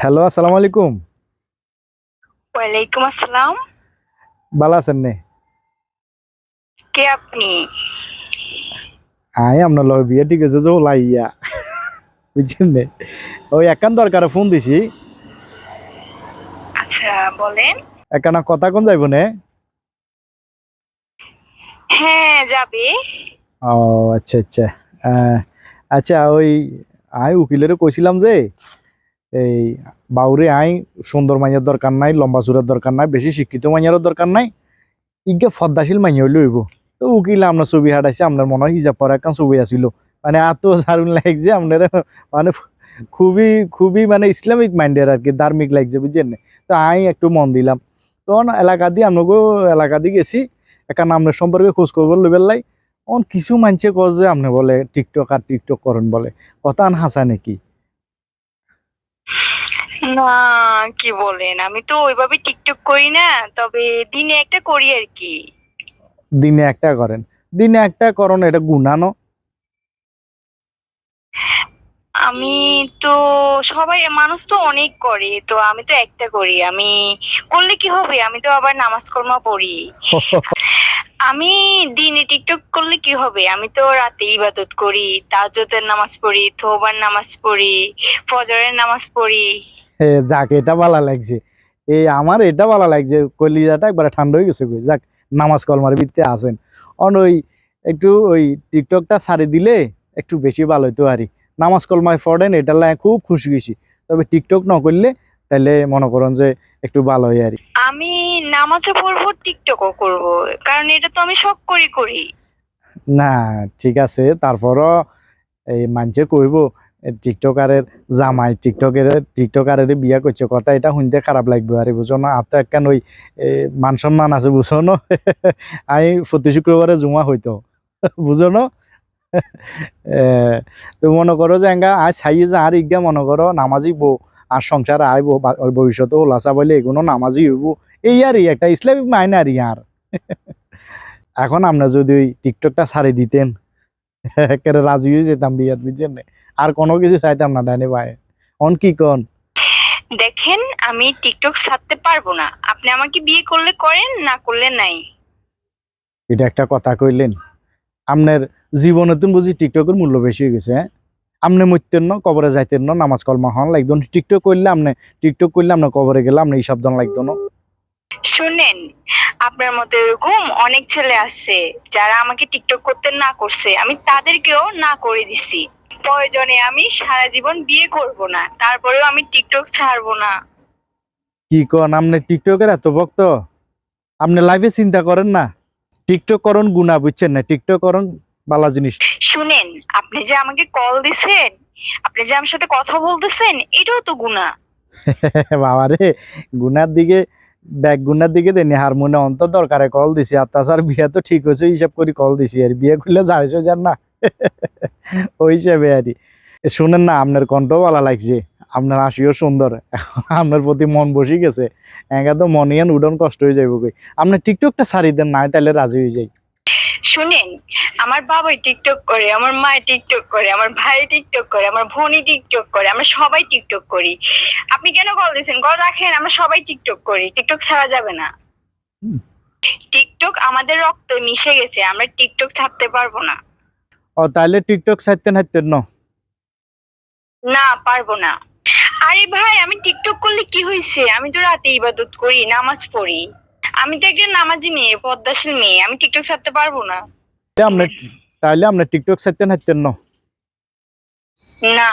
Hello, আসসালামু আলাইকুম। ওয়ালাইকুম আসসালাম। ভালো আছেন নে? কে আপনি? আয় আপনার লগে বিয়ে ঠিক আছে যে লাইয়া বুঝছেন নে? ওই একান দরকারে ফোন দিছি। আচ্ছা, বলেন। একানা কথা কোন যাইব নে? হ্যাঁ, যাবে। ও আচ্ছা আচ্ছা। আচ্ছা ওই আই উকিলের কইছিলাম যে এই বাউরে আই সুন্দর মাইয়ার দরকার নাই, লম্বা চূড়ার দরকার নাই, বেশি শিক্ষিত মাইয়ারও দরকার নাই, ইগে ফর্দাশীল মাইয়া হইলে হইব। তো উকিল আপনার ছবি হাঁটাইছে, আপনার মনে হয় হিজাব পরা একখান ছবি আছিল। মানে এত দারুণ লাগছে আপনার, মানে খুবই খুবই মানে ইসলামিক মাইন্ডের আর কি, ধার্মিক লাগছে বুঝছেন না? তো আমি একটু মন দিলাম। তখন এলাকা দিয়ে আপনাকে এলাকা দিয়ে গেছি, একটা নামের সম্পর্কে খোঁজ খবর লইবার লাই। অন কিছু মানছে কয় যে আপনি বলে টিকটক আর টিকটক করেন বলে, কথা আন হাসা নাকি? না, কি বলেন? আমি তো ওইভাবে টিকটক করি না। তবে দিনে একটা করি আর কি। দিনে একটা করেন? দিনে একটা করন, এটা গুনাহ ন? আমি তো সবাই মানুষ তো অনেক করে, তো আমি তো একটা করি। আমি করলে কি হবে? আমি তো আবার নামাজ কর্মা পড়ি। আমি দিনে টিকটক করলে কি হবে? আমি তো রাতে ইবাদত করি, তাহাজ্জুদের নামাজ পড়ি, তওবার নামাজ পড়ি, ফজরের নামাজ পড়ি। যাক, এটা ভালো লাগছে। এই আমার এটা ভালো লাগছে, কলিজাটা একবারে ঠান্ডা হয়ে গেছে কই। যাক, নামাজ কলমার ভিত্তে আছেন। অন ওই একটু ওই টিকটকটা ছাড়ি দিলে একটু বেশি ভালো হইতো আরই। নামাজ কলমায় পড়েন, এটা লাগে খুব খুশি খুশি। তবে টিকটক না করলে তাহলে মনে করেন যে একটু ভালো হয় আরই। আমি নামাজও পড়বো, টিকটকও করব, কারণ এটা তো আমি শখ করি করি। না, ঠিক আছে, তারপরও এই মানছে কইব টিকটকারের জামাই টিকটকারের বিয়া করছে, কথা এটা শুনতে খারাপ লাগবে আরে, বুঝো না? আর তো একখান ওই মান সম্মান আছে, বুঝো না? আমি প্রতি শুক্রবারে জুমা হইতো, বুঝো না? এ, তো মনে করো যে এঙ্গা আজ ছাইয়ে যে আর ইজ্ঞা মনে করো নামাজি বউ, আর সংসার আইবো ভবিষ্যতে ওলাসা বলে এগুলো নামাজি হইব। এই আর একটা ইসলামিক মাইনে আর আর এখন আমরা যদি ওই টিকটকটা ছাড়ি দিতেন, একেবারে রাজি হয়ে যেতাম বিয়াত, বুঝছেন না? আর কোনো কিছু চাইতাম না ডাইনে ভাই। অন কি কন? দেখেন, আমি টিকটক ছাড়তে পারবো না। আপনি আমাকে বিয়ে করলে করেন, না করলে নাই। এটা একটা কথা কইলেন। আপনার জীবনে তুমি বুঝি টিকটকের মূল্য বেশি হয়ে গেছে, হ্যাঁ? আপনি মরতেন না, কবরে যাইতেন না, নামাজ কলমা হন লাগতো না। টিকটক করলে আপনি কবরে গেলে আপনি এই শব্দ লাগতো না। শুনেন, আপনার মতো এরকম অনেক ছেলে আছে যারা আমাকে টিকটক করতে না করছে, আমি তাদেরকেও না করে দিছি। প্রয়োজনে আমি সারা জীবন বিয়ে করব না, তারপরেও আমি টিকটক ছাড়বো না। কি কন? আপনি টিকটকের এত ভক্ত? আপনি লাইফে চিন্তা করেন না? টিকটক করন গুণা, বুঝছেন না? টিকটক করন বালা জিনিস। শুনেন, আপনি যে আমাকে কল দিছেন, আপনি যে আমার সাথে কথা বলতেছেন, এটাও তো গুনাহ। বাবারে, গুনার দিকে ব্যাগ গুনার দিকে দেনি, হারমোনে অন্তর দরকারে কল দিছি। আর তাছাড়া বিয়ে তো ঠিক হয়েছে হিসাব করে কল দিছি, আর বিয়ে করলে যাইছো যান না। ওই হিসাবে আরই। শুনেন না, আপনার কণ্ঠ ভালো লাগছে, আপনার হাসিও সুন্দর। আপনার প্রতি মন বসে গেছে। একা তো মনিয়ান উডন কষ্ট হয়ে যাইব কই। আপনি টিকটকটা ছাড়ি দেন না, তাহলে রাজি হয়ে যাই। শুনেন, আমার বাবাই টিকটক করে, আমার মা টিকটক করে, আমার ভাই টিকটক করে, আমার বোনই টিকটক করে, আমরা সবাই টিকটক করি। আপনি কেন কল দিয়েছেন? কল রাখেন, আমরা সবাই টিকটক করি। টিকটক ছাড়া যাবে না। টিকটক আমাদের রক্তে মিশে গেছে, আমরা টিকটক ছাড়তে পারবো না। ও তাহলে টিকটক ছাড়তেন হাঁটতেন না? না, পারবো না। আরে ভাই, আমি টিকটক করলে কি হয়েছে? আমি তো রাতে ইবাদত করি, নামাজ পড়ি। আমি তো একটা নামাজি মেয়ে, পদ্মাশীল মেয়ে, আমি টিকটক ছাড়তে পারবো না। আপনি তাহলে আপনি টিকটক ছাড়তেন হাঁটতেন না? না।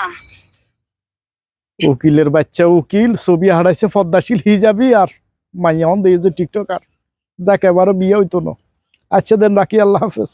উকিলের বাচ্চা উকিল ছবি হারাইছে পদ্মাশীল হিজাবি, আর মাইয়া হন দিয়ে যে টিকটকার, যাকে এবারও বিয়ে হইতো না। আচ্ছা দেন, রাখি, আল্লাহ হাফেজ।